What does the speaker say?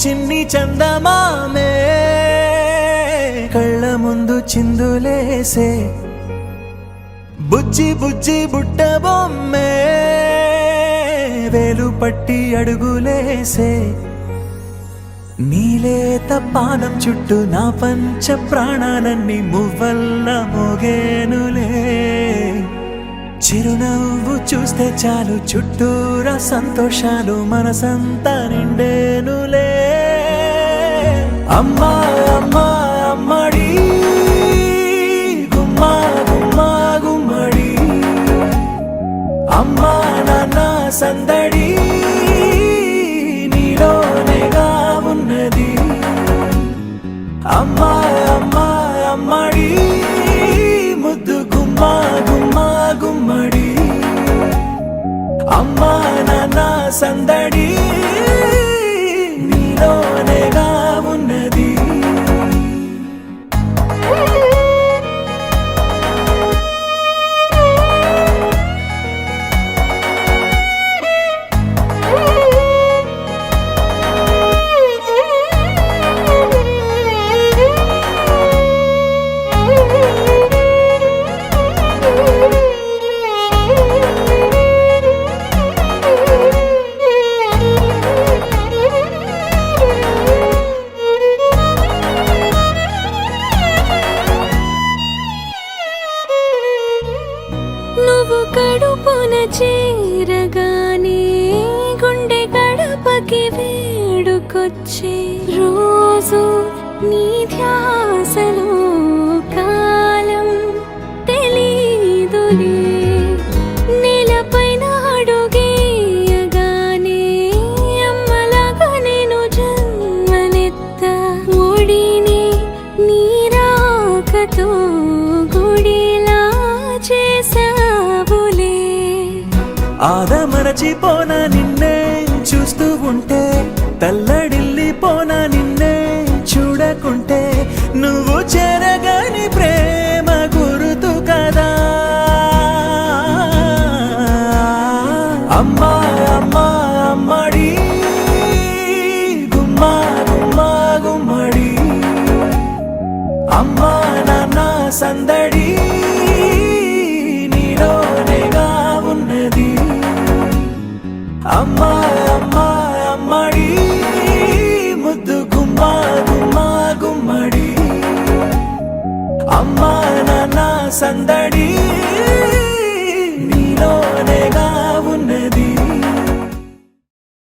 చిన్ని చందమామే కళ్ళ ముందు చిందులేసే బుజ్జి బుజ్జి బుట్ట బొమ్మే వేలు పట్టి అడుగులేసే నీలేత పానం చుట్టూ నా పంచ ప్రాణాలన్నీ మువ్వల్ల మోగేనులే చిరునవ్వు చూస్తే చాలు చుట్టూరా సంతోషాలు మనసంతా నిండేనులే అమ్మా అమ్మా అమ్మడి గుమ్మా గుమ్మా గుమ్మడి అమ్మా నాన్న సందడి నీలోనేగా ఉన్నది అమ్మా అమ్మా అమ్మడి ముద్దు గుమ్మా గుమ్మా గుమ్మడి అమ్మా నాన్న సందడి నీలోనేగా ఉన్నది నువ్వు కడుపున చేరగానే గుండె గడపకి వేడుకొచ్చే రోజు నీ ధ్యాసలో కాలం తెలీదులే నేలపైన అడుగేయగానే అమ్మలాగా నేను జన్మనెత్త ఒడిని నీ రాకతో గుడిలా చేసావులే ఆదమరచిపోనా నిన్నే చూస్తూ ఉంటే తల్లడిల్లిపోనా నిన్నే చూడకుంటే నువ్వు చెరగని ప్రేమ గురుతు కదా అమ్మా అమ్మా అమ్మడి గుమ్మా గుమ్మా గుమ్మడి అమ్మా నాన్న సందడి నీలోనేగా ఉన్నది అమ్మా అమ్మా అమ్మడి ముద్దు గుమ్మా గుమ్మా గుమ్మడి అమ్మా నాన్న సందడి నీలోనే